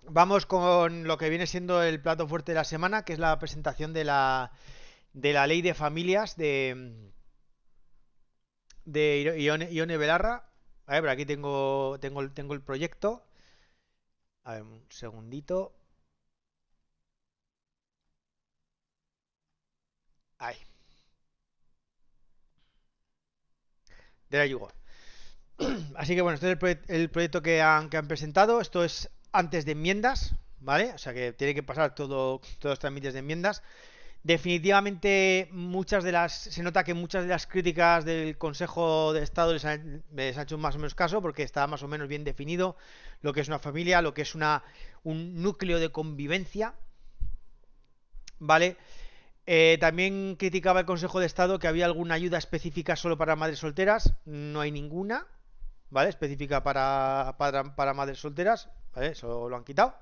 Vamos con lo que viene siendo el plato fuerte de la semana, que es la presentación de la ley de familias de Ione Belarra. A ver, por aquí tengo el proyecto. A ver, un segundito. Ahí, there you go. Así que bueno, este es el proyecto que han presentado. Esto es antes de enmiendas, ¿vale? O sea que tiene que pasar todos los trámites de enmiendas. Definitivamente se nota que muchas de las críticas del Consejo de Estado les han hecho más o menos caso porque está más o menos bien definido lo que es una familia, lo que es un núcleo de convivencia, ¿vale? También criticaba el Consejo de Estado que había alguna ayuda específica solo para madres solteras, no hay ninguna, ¿vale? Específica para madres solteras, ¿vale? Eso lo han quitado.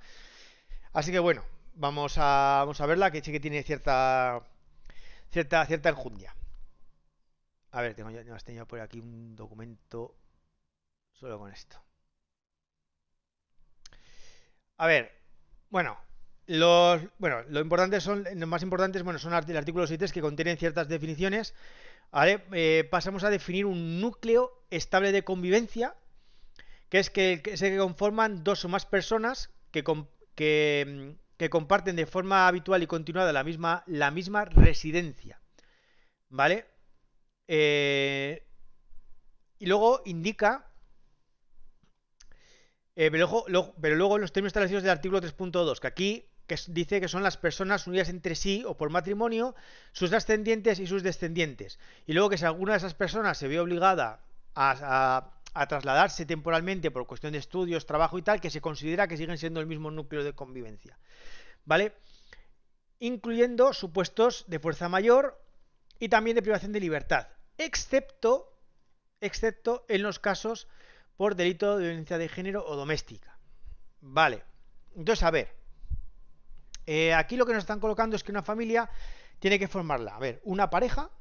Así que bueno, vamos a verla, que sí que tiene cierta enjundia. A ver, tengo por aquí un documento solo con esto. A ver, bueno, lo importante los más importantes, bueno, son el artículo 6.3 que contienen ciertas definiciones. ¿Vale? Pasamos a definir un núcleo estable de convivencia, que es que conforman dos o más personas que comparten de forma habitual y continuada la misma residencia, ¿vale? Y luego indica pero luego en los términos establecidos del artículo 3.2, que aquí dice que son las personas unidas entre sí o por matrimonio, sus ascendientes y sus descendientes. Y luego que si alguna de esas personas se ve obligada a trasladarse temporalmente por cuestión de estudios, trabajo y tal, que se considera que siguen siendo el mismo núcleo de convivencia. ¿Vale? Incluyendo supuestos de fuerza mayor y también de privación de libertad, excepto en los casos por delito de violencia de género o doméstica. Vale. Entonces, a ver. Aquí lo que nos están colocando es que una familia tiene que formarla. A ver, una pareja,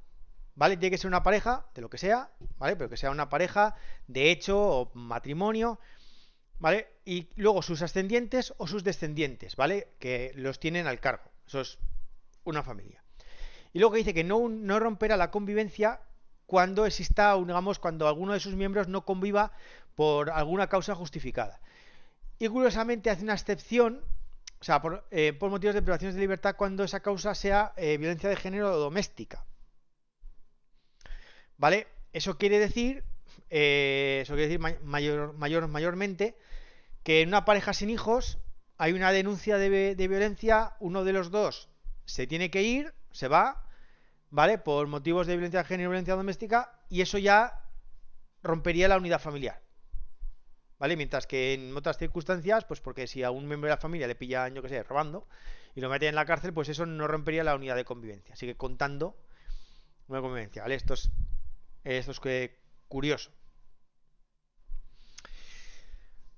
¿vale? Tiene que ser una pareja de lo que sea, ¿vale? Pero que sea una pareja de hecho o matrimonio, ¿vale? Y luego sus ascendientes o sus descendientes, ¿vale? Que los tienen al cargo. Eso es una familia. Y luego que dice que no romperá la convivencia cuando exista, digamos, cuando alguno de sus miembros no conviva por alguna causa justificada. Y curiosamente hace una excepción, o sea, por motivos de privaciones de libertad cuando esa causa sea violencia de género doméstica. ¿Vale? Eso quiere decir mayormente que en una pareja sin hijos hay una denuncia de violencia, uno de los dos se tiene que ir, se va, ¿vale? Por motivos de violencia de género y violencia doméstica, y eso ya rompería la unidad familiar. ¿Vale? Mientras que en otras circunstancias, pues porque si a un miembro de la familia le pillan, yo que sé, robando y lo meten en la cárcel, pues eso no rompería la unidad de convivencia. Sigue contando una convivencia, ¿vale? Esto es curioso.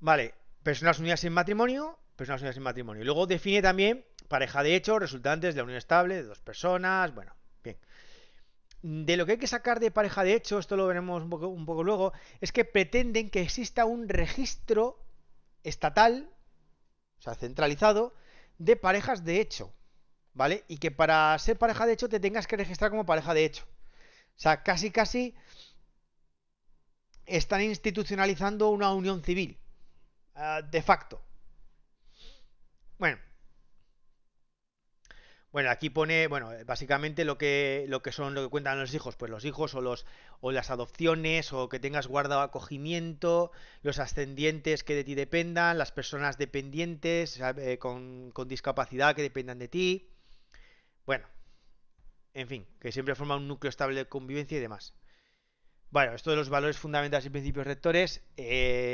Vale, personas unidas sin matrimonio, personas unidas sin matrimonio. Y luego define también pareja de hecho resultantes de la unión estable de dos personas, bueno, bien. De lo que hay que sacar de pareja de hecho, esto lo veremos un poco luego, es que pretenden que exista un registro estatal, o sea, centralizado, de parejas de hecho, ¿vale? Y que para ser pareja de hecho te tengas que registrar como pareja de hecho. O sea, casi casi están institucionalizando una unión civil, de facto. Bueno, bueno, aquí pone, bueno, básicamente lo que cuentan los hijos, pues los hijos o las adopciones o que tengas guarda o acogimiento, los ascendientes que de ti dependan, las personas dependientes con discapacidad que dependan de ti. Bueno, en fin, que siempre forma un núcleo estable de convivencia y demás. Bueno, esto de los valores fundamentales y principios rectores,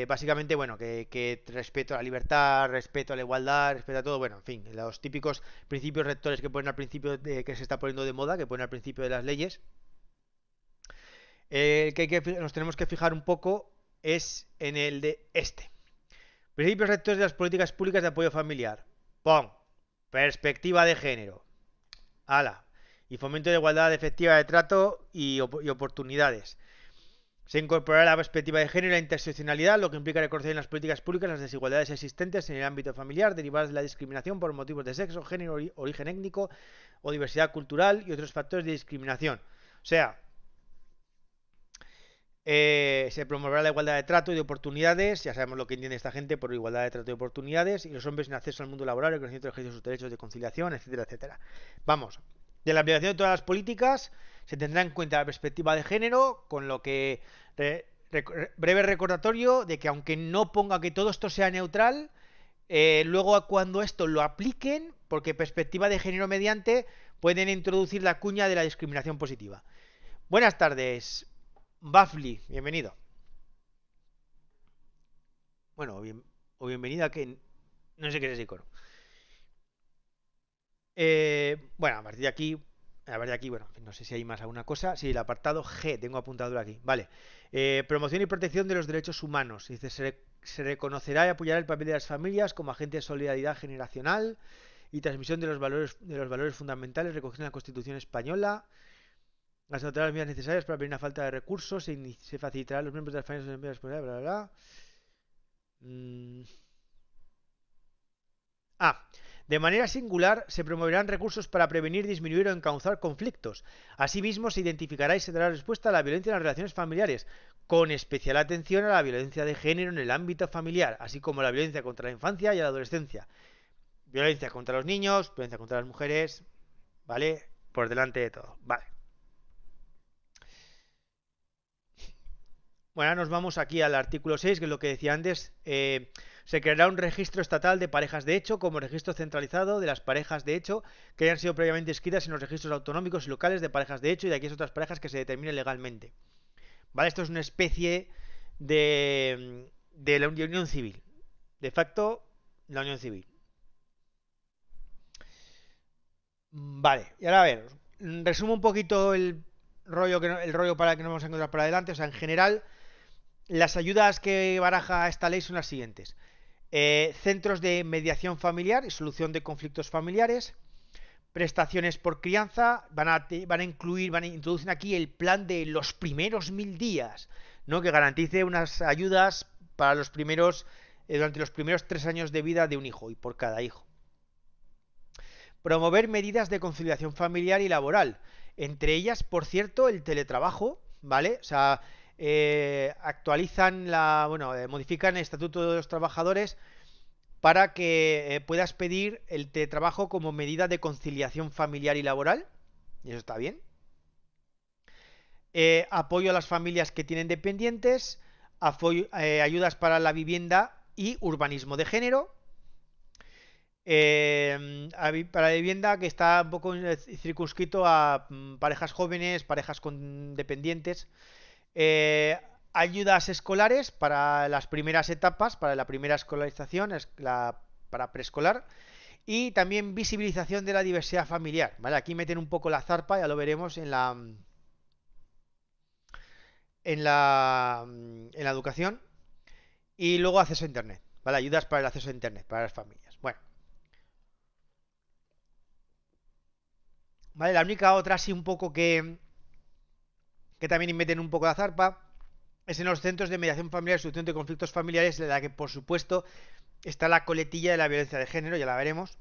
básicamente, bueno, que respeto a la libertad, respeto a la igualdad, respeto a todo, bueno, en fin, los típicos principios rectores que ponen al principio, que se está poniendo de moda, que ponen al principio de las leyes. Nos tenemos que fijar un poco es en el de este. Principios rectores de las políticas públicas de apoyo familiar. ¡Pum! Perspectiva de género. ¡Hala! Y fomento de igualdad efectiva de trato y oportunidades. Se incorporará la perspectiva de género y la interseccionalidad, lo que implica reconocer en las políticas públicas las desigualdades existentes en el ámbito familiar derivadas de la discriminación por motivos de sexo, género, origen étnico o diversidad cultural y otros factores de discriminación. O sea, se promoverá la igualdad de trato y de oportunidades, ya sabemos lo que entiende esta gente por igualdad de trato y oportunidades, y los hombres en acceso al mundo laboral, el reconocimiento del ejercicio de sus derechos de conciliación, etcétera, etcétera. Vamos, de la aplicación de todas las políticas se tendrá en cuenta la perspectiva de género, con lo que breve recordatorio de que aunque no ponga que todo esto sea neutral, luego cuando esto lo apliquen, porque perspectiva de género mediante, pueden introducir la cuña de la discriminación positiva. Buenas tardes, Bafli, bienvenido. Bueno, o bienvenida que no sé qué es ese icono. Bueno, a partir de aquí, bueno, no sé si hay más alguna cosa. Sí, el apartado G, tengo apuntado aquí. Vale. Promoción y protección de los derechos humanos. Dice, se reconocerá y apoyará el papel de las familias como agente de solidaridad generacional y transmisión de los valores fundamentales recogidos en la Constitución española. Las autoridades medidas necesarias para prevenir una falta de recursos. Se facilitará a los miembros de las familias bla, bla, bla. Mm. A. De manera singular, se promoverán recursos para prevenir, disminuir o encauzar conflictos. Asimismo, se identificará y se dará respuesta a la violencia en las relaciones familiares, con especial atención a la violencia de género en el ámbito familiar, así como la violencia contra la infancia y la adolescencia. Violencia contra los niños, violencia contra las mujeres, ¿vale? Por delante de todo. Vale. Bueno, ahora nos vamos aquí al artículo 6, que es lo que decía antes. Se creará un registro estatal de parejas de hecho como registro centralizado de las parejas de hecho que hayan sido previamente inscritas en los registros autonómicos y locales de parejas de hecho y de aquellas otras parejas que se determinen legalmente. ¿Vale? Esto es una especie de la unión civil. De facto, la unión civil. Vale, y ahora a ver, resumo un poquito el rollo para que nos vamos a encontrar para adelante. O sea, en general, las ayudas que baraja esta ley son las siguientes. Centros de mediación familiar y solución de conflictos familiares, prestaciones por crianza, introducen aquí el plan de los primeros 1000 días, ¿no? Que garantice unas ayudas para durante los primeros 3 años de vida de un hijo y por cada hijo. Promover medidas de conciliación familiar y laboral, entre ellas, por cierto, el teletrabajo, ¿vale? O sea, modifican el estatuto de los trabajadores para que puedas pedir el teletrabajo como medida de conciliación familiar y laboral, y eso está bien. Apoyo a las familias que tienen dependientes, ayudas para la vivienda y urbanismo de género. Para la vivienda que está un poco circunscrito a parejas jóvenes, parejas con dependientes. Ayudas escolares para las primeras etapas, para la primera escolarización, para preescolar. Y también visibilización de la diversidad familiar, ¿vale? Aquí meten un poco la zarpa, ya lo veremos en la educación. Y luego acceso a internet, ¿vale? Ayudas para el acceso a internet, para las familias. Bueno, ¿vale? La única otra así un poco que también meten un poco la zarpa es en los centros de mediación familiar y solución de conflictos familiares, en la que por supuesto está la coletilla de la violencia de género, ya la veremos.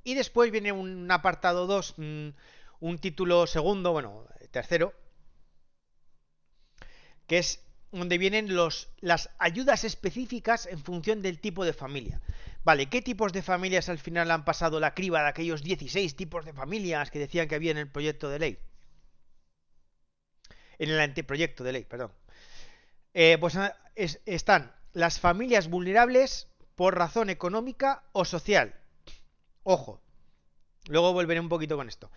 Y después viene un apartado 2, un título segundo, bueno, tercero, que es donde vienen las ayudas específicas en función del tipo de familia. Vale, ¿qué tipos de familias al final han pasado la criba de aquellos 16 tipos de familias que decían que había en el proyecto de ley? En el anteproyecto de ley, perdón. Pues están las familias vulnerables por razón económica o social. Ojo, luego volveré un poquito con esto.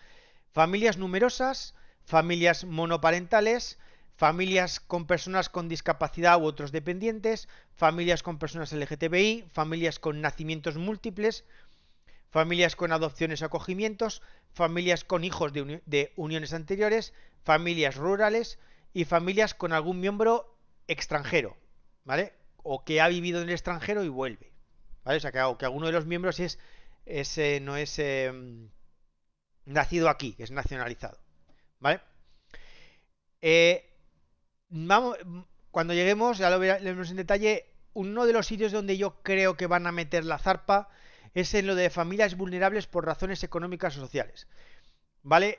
Familias numerosas, familias monoparentales, familias con personas con discapacidad u otros dependientes, familias con personas LGTBI, familias con nacimientos múltiples, familias con adopciones o acogimientos, familias con hijos de uniones anteriores, familias rurales y familias con algún miembro extranjero, ¿vale? O que ha vivido en el extranjero y vuelve, ¿vale? O sea, que alguno de los miembros no es nacido aquí, es nacionalizado, ¿vale? Vamos, cuando lleguemos, ya lo veremos en detalle. Uno de los sitios donde yo creo que van a meter la zarpa es en lo de familias vulnerables por razones económicas o sociales. ¿Vale?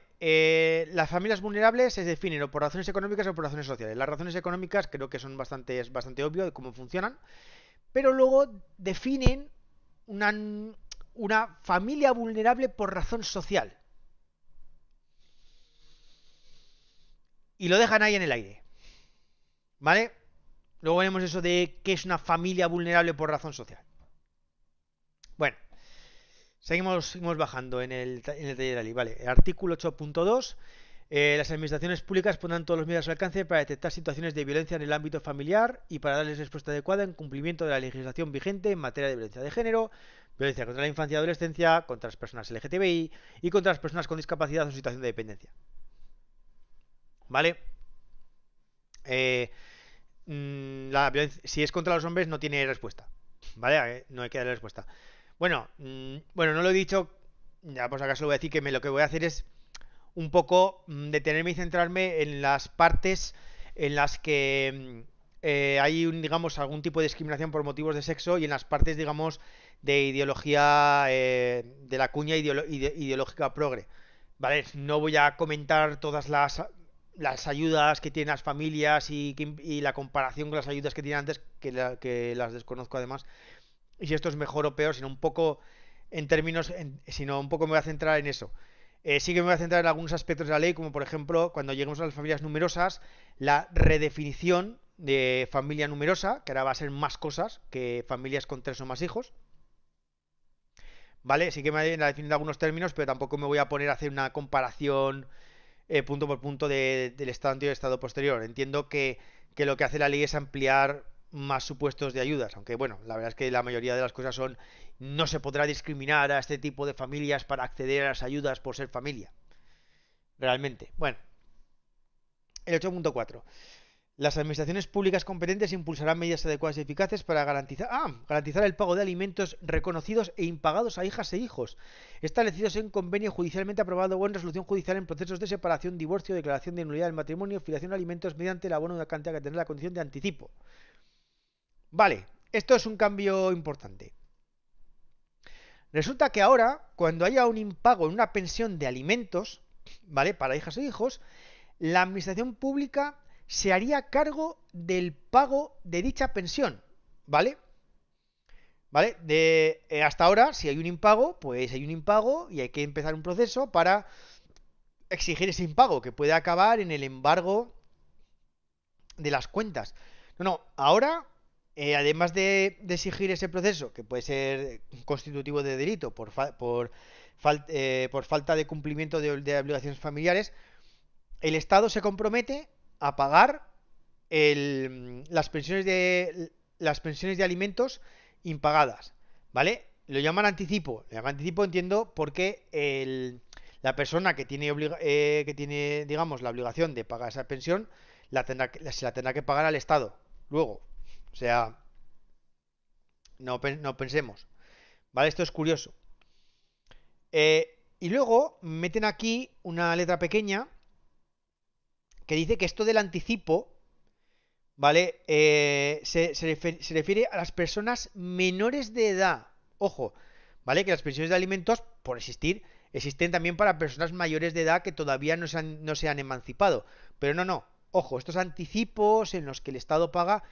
Las familias vulnerables se definen o por razones económicas o por razones sociales. Las razones económicas creo que es bastante obvio de cómo funcionan, pero luego definen una, una familia vulnerable por razón social. Y lo dejan ahí en el aire. ¿Vale? Luego veremos eso de qué es una familia vulnerable por razón social. Bueno, seguimos bajando en el taller de Ali. Vale, artículo 8.2. Las administraciones públicas pondrán todos los medios a su alcance para detectar situaciones de violencia en el ámbito familiar y para darles respuesta adecuada en cumplimiento de la legislación vigente en materia de violencia de género, violencia contra la infancia y adolescencia, contra las personas LGTBI y contra las personas con discapacidad o situación de dependencia. ¿Vale? Eh, si es contra los hombres no tiene respuesta. ¿Vale? No hay que darle respuesta. Bueno, bueno, no lo he dicho, ya por si acaso lo voy a decir, que lo que voy a hacer es un poco detenerme y centrarme en las partes en las que hay digamos, algún tipo de discriminación por motivos de sexo y en las partes, digamos, de ideología, de la cuña ideológica progre. ¿Vale? No voy a comentar todas las ayudas que tienen las familias y la comparación con las ayudas que tienen antes, que las desconozco además, y si esto es mejor o peor, sino un poco en términos, sino un poco me voy a centrar en eso. Sí que me voy a centrar en algunos aspectos de la ley, como por ejemplo, cuando lleguemos a las familias numerosas, la redefinición de familia numerosa, que ahora va a ser más cosas que familias con 3 o más hijos. ¿Vale? Sí que me voy a definir algunos términos, pero tampoco me voy a poner a hacer una comparación punto por punto del estado anterior y estado posterior. Entiendo que lo que hace la ley es ampliar más supuestos de ayudas, aunque bueno, la verdad es que la mayoría de las cosas son no se podrá discriminar a este tipo de familias para acceder a las ayudas por ser familia. Realmente. Bueno, el 8.4. Las administraciones públicas competentes impulsarán medidas adecuadas y eficaces para garantizar el pago de alimentos reconocidos e impagados a hijas e hijos, establecidos en convenio judicialmente aprobado o en resolución judicial en procesos de separación, divorcio, declaración de nulidad del matrimonio, filiación de alimentos mediante el abono de una cantidad que tendrá la condición de anticipo. Vale, esto es un cambio importante. Resulta que ahora, cuando haya un impago en una pensión de alimentos, ¿vale? Para hijas e hijos, la administración pública se haría cargo del pago de dicha pensión, ¿vale? ¿Vale? Hasta ahora, si hay un impago, pues hay un impago y hay que empezar un proceso para exigir ese impago, que puede acabar en el embargo de las cuentas. No, ahora, además de exigir ese proceso, que puede ser constitutivo de delito por falta de cumplimiento de obligaciones familiares, el Estado se compromete a pagar las pensiones de alimentos impagadas, ¿vale? Lo llaman anticipo, entiendo, porque la persona que tiene, digamos, la obligación de pagar esa pensión, se la tendrá que pagar al Estado, luego. O sea, no pensemos, ¿vale? Esto es curioso. Y luego meten aquí una letra pequeña que dice que esto del anticipo, ¿vale? Se refiere a las personas menores de edad. Ojo, ¿vale? Que las pensiones de alimentos, por existir, existen también para personas mayores de edad que todavía no se han emancipado. Pero no. Ojo, estos anticipos en los que el Estado paga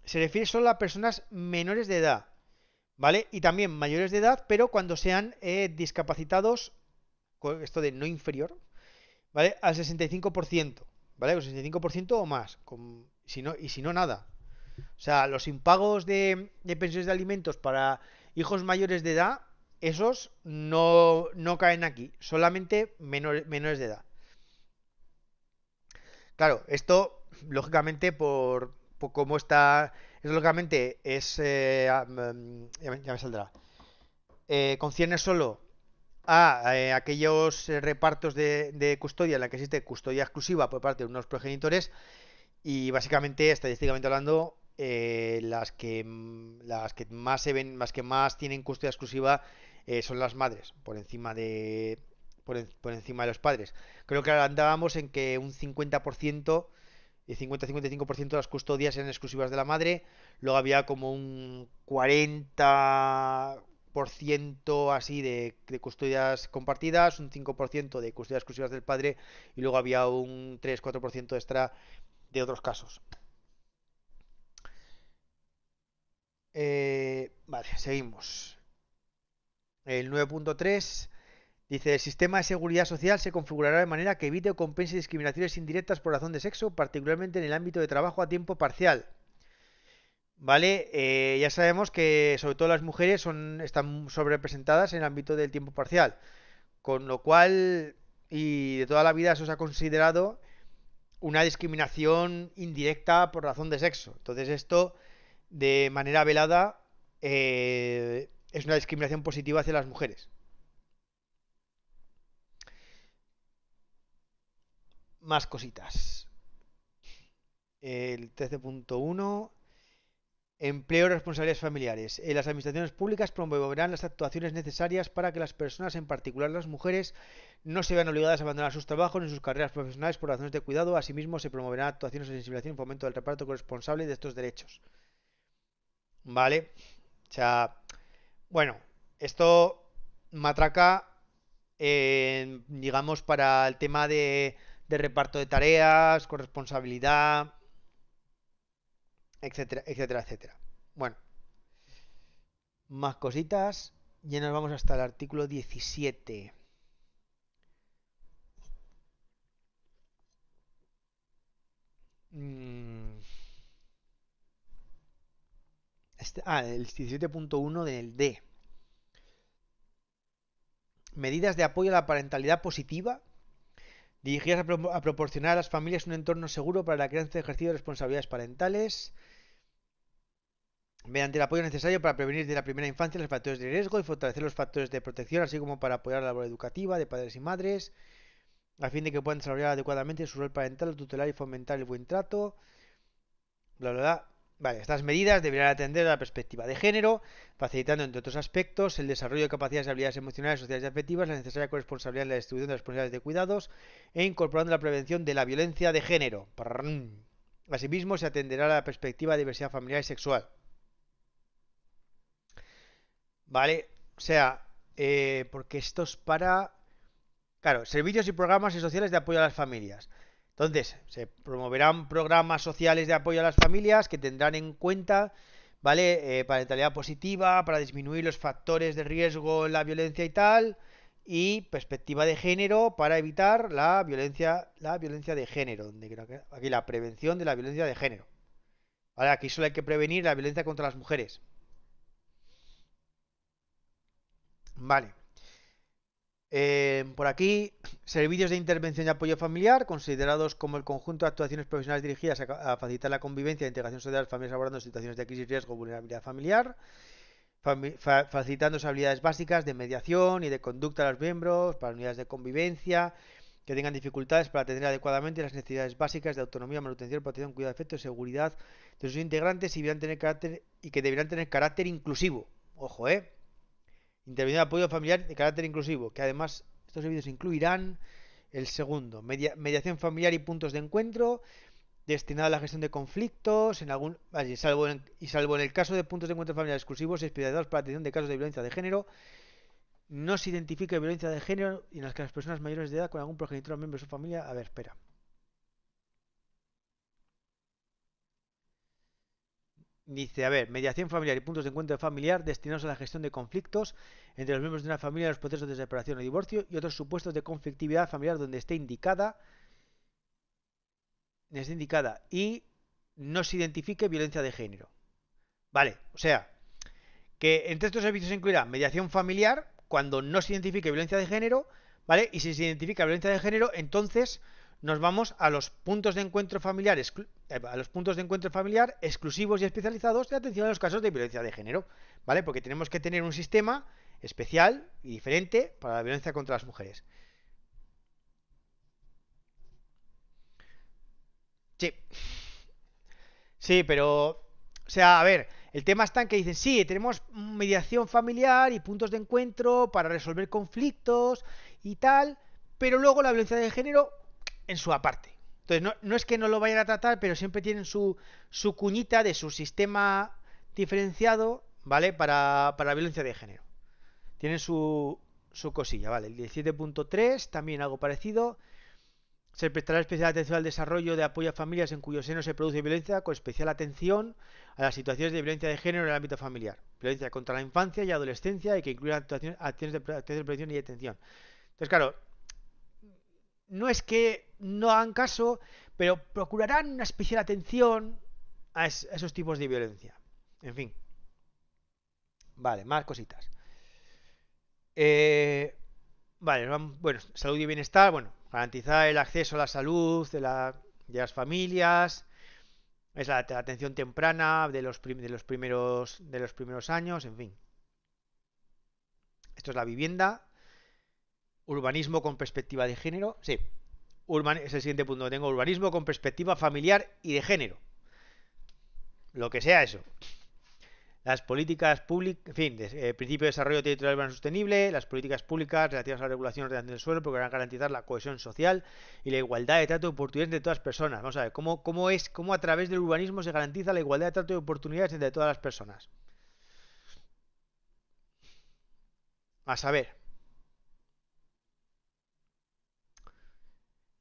se refiere solo a personas menores de edad, ¿vale? Y también mayores de edad, pero cuando sean discapacitados, esto de no inferior, ¿vale? Al 65%, ¿vale? Al 65% o más. Y si no, nada. O sea, los impagos de pensiones de alimentos para hijos mayores de edad, esos no caen aquí. Solamente menores de edad. Claro, esto, lógicamente, por cómo está. Eso, lógicamente, ya me saldrá. Concierne solo a aquellos repartos de custodia en la que existe custodia exclusiva por parte de unos progenitores y básicamente, estadísticamente hablando, las que más se ven, las que más tienen custodia exclusiva son las madres, por encima de los padres. Creo que andábamos en que un 50% y 50-55% de las custodias eran exclusivas de la madre. Luego había como un 40% así de custodias compartidas, un 5% de custodias exclusivas del padre y luego había un 3-4% extra de otros casos. Vale, seguimos. El 9.3 dice, el sistema de seguridad social se configurará de manera que evite o compense discriminaciones indirectas por razón de sexo, particularmente en el ámbito de trabajo a tiempo parcial. ¿Vale? Ya sabemos que sobre todo las mujeres están sobrerepresentadas en el ámbito del tiempo parcial, con lo cual, y de toda la vida eso se ha considerado una discriminación indirecta por razón de sexo. Entonces esto, de manera velada, es una discriminación positiva hacia las mujeres. Más cositas. El 13.1. Empleo y responsabilidades familiares. Las administraciones públicas promoverán las actuaciones necesarias para que las personas, en particular las mujeres, no se vean obligadas a abandonar sus trabajos ni sus carreras profesionales por razones de cuidado. Asimismo, se promoverán actuaciones de sensibilización y fomento del reparto corresponsable de estos derechos. ¿Vale? O sea, bueno, esto matraca, digamos, para el tema de reparto de tareas, corresponsabilidad, etcétera, etcétera, etcétera. Bueno, más cositas. Ya nos vamos hasta el artículo 17. Mm, el 17.1 del D. Medidas de apoyo a la parentalidad positiva dirigidas a proporcionar a las familias un entorno seguro para la crianza y ejercicio de responsabilidades parentales mediante el apoyo necesario para prevenir de la primera infancia los factores de riesgo y fortalecer los factores de protección, así como para apoyar la labor educativa de padres y madres, a fin de que puedan desarrollar adecuadamente su rol parental, tutelar y fomentar el buen trato, bla, bla, bla. Vale, estas medidas deberán atender a la perspectiva de género, facilitando, entre otros aspectos, el desarrollo de capacidades y habilidades emocionales, sociales y afectivas, la necesaria corresponsabilidad en la distribución de las responsabilidades de cuidados e incorporando la prevención de la violencia de género. Asimismo, se atenderá a la perspectiva de diversidad familiar y sexual. ¿Vale? O sea, porque esto es para, claro, servicios y programas y sociales de apoyo a las familias. Entonces, se promoverán programas sociales de apoyo a las familias que tendrán en cuenta, ¿vale? Parentalidad positiva para disminuir los factores de riesgo en la violencia y tal, y perspectiva de género para evitar la violencia de género, donde creo que aquí la prevención de la violencia de género. ¿Vale? Aquí solo hay que prevenir la violencia contra las mujeres. Vale. Por aquí, servicios de intervención y apoyo familiar, considerados como el conjunto de actuaciones profesionales dirigidas a facilitar la convivencia e integración social de las familias abordando situaciones de crisis, riesgo o vulnerabilidad familiar, facilitando las habilidades básicas de mediación y de conducta de los miembros para unidades de convivencia que tengan dificultades para atender adecuadamente las necesidades básicas de autonomía, manutención, protección, cuidado, afecto y seguridad de sus integrantes y que deberán tener carácter inclusivo. Ojo, intervención de apoyo familiar de carácter inclusivo, que además estos servicios incluirán el segundo, mediación familiar y puntos de encuentro, destinado a la gestión de conflictos, salvo en el caso de puntos de encuentro familiares exclusivos y especializados para la atención de casos de violencia de género, no se identifica violencia de género y en las que las personas mayores de edad con algún progenitor o miembro de su familia. A ver, espera. Dice, a ver, mediación familiar y puntos de encuentro familiar destinados a la gestión de conflictos entre los miembros de una familia en los procesos de separación o divorcio y otros supuestos de conflictividad familiar donde esté indicada y no se identifique violencia de género. Vale, o sea, que entre estos servicios se incluirá mediación familiar cuando no se identifique violencia de género, ¿vale? Y si se identifica violencia de género, entonces nos vamos a los puntos de encuentro familiar, exclusivos y especializados de atención a los casos de violencia de género, ¿vale? Porque tenemos que tener un sistema especial y diferente para la violencia contra las mujeres. Sí, sí, pero, o sea, a ver, el tema está en que dicen, sí, tenemos mediación familiar y puntos de encuentro para resolver conflictos y tal, pero luego la violencia de género en su aparte. Entonces, no es que no lo vayan a tratar, pero siempre tienen su cuñita de su sistema diferenciado, ¿vale? Para violencia de género. Tienen su cosilla, ¿vale? El 17.3, también algo parecido. Se prestará especial atención al desarrollo de apoyo a familias en cuyo seno se produce violencia, con especial atención a las situaciones de violencia de género en el ámbito familiar. Violencia contra la infancia y adolescencia y que incluya acciones de prevención y detención. Entonces, claro, no es que no hagan caso, pero procurarán una especial atención a esos tipos de violencia. En fin. Vale, más cositas. Eh, vale, bueno, salud y bienestar. Bueno, garantizar el acceso a la salud de las familias. Es la atención temprana de los primeros años, en fin. Esto es la vivienda. Urbanismo con perspectiva de género. Sí, es el siguiente punto. Tengo urbanismo con perspectiva familiar y de género. Lo que sea eso. Las políticas públicas, en fin, principio de desarrollo territorial urbano sostenible, las políticas públicas relativas a la regulación del suelo procurarán garantizar la cohesión social y la igualdad de trato de oportunidades de todas las personas. Vamos a ver, cómo a través del urbanismo se garantiza la igualdad de trato de oportunidades entre todas las personas. A saber,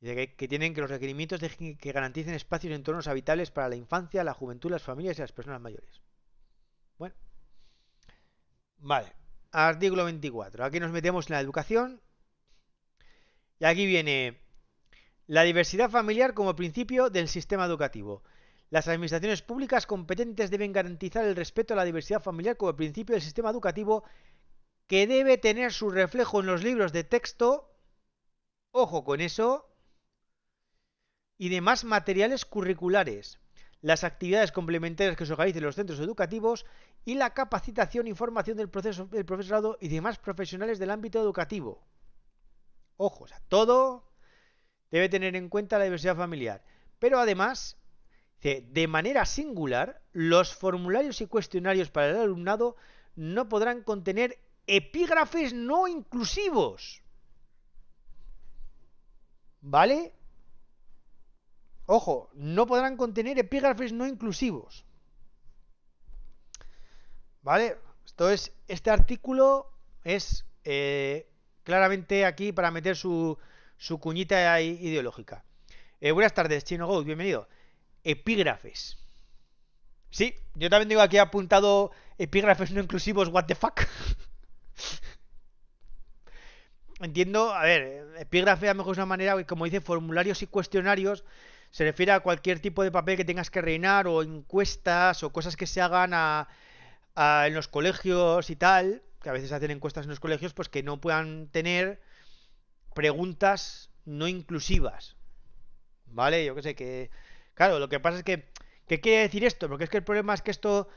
que tienen que los requerimientos que garanticen espacios y entornos habitables para la infancia, la juventud, las familias y las personas mayores. Bueno, vale. Artículo 24. Aquí nos metemos en la educación. Y aquí viene la diversidad familiar como principio del sistema educativo. Las administraciones públicas competentes deben garantizar el respeto a la diversidad familiar como principio del sistema educativo que debe tener su reflejo en los libros de texto, ojo con eso, y demás materiales curriculares, las actividades complementarias que se organicen en los centros educativos y la capacitación y formación del profesorado y demás profesionales del ámbito educativo. Ojo, o sea, todo debe tener en cuenta la diversidad familiar. Pero además, de manera singular, los formularios y cuestionarios para el alumnado no podrán contener epígrafes no inclusivos. ¿Vale? Ojo, no podrán contener epígrafes no inclusivos. ¿Vale? Este artículo es claramente aquí para meter su cuñita ideológica. Buenas tardes, Chino Gold, bienvenido. Epígrafes. Sí, yo también tengo aquí apuntado epígrafes no inclusivos, what the fuck. Entiendo, a ver, epígrafe a lo mejor es una manera, como dice, formularios y cuestionarios, se refiere a cualquier tipo de papel que tengas que rellenar o encuestas o cosas que se hagan en los colegios y tal, que a veces hacen encuestas en los colegios, pues que no puedan tener preguntas no inclusivas. ¿Vale? Yo qué sé, que... Claro, lo que pasa es que... ¿Qué quiere decir esto? Porque es que el problema es que esto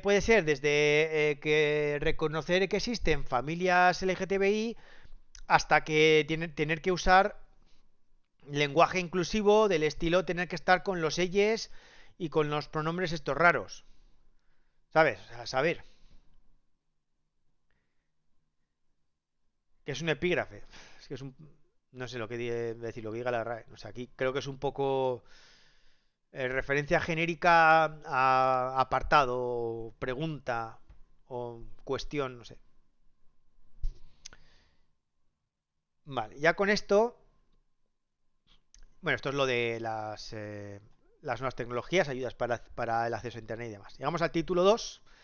puede ser desde que reconocer que existen familias LGTBI hasta que tener que usar lenguaje inclusivo del estilo tener que estar con los ellos y con los pronombres estos raros. ¿Sabes? A saber. Que es un epígrafe. Es que es un... No sé lo que decir, lo que diga la RAE. O sea, aquí creo que es un poco referencia genérica a apartado, pregunta o cuestión, no sé. Vale, ya con esto, bueno, esto es lo de las nuevas tecnologías, ayudas para el acceso a Internet y demás. Llegamos al título 2,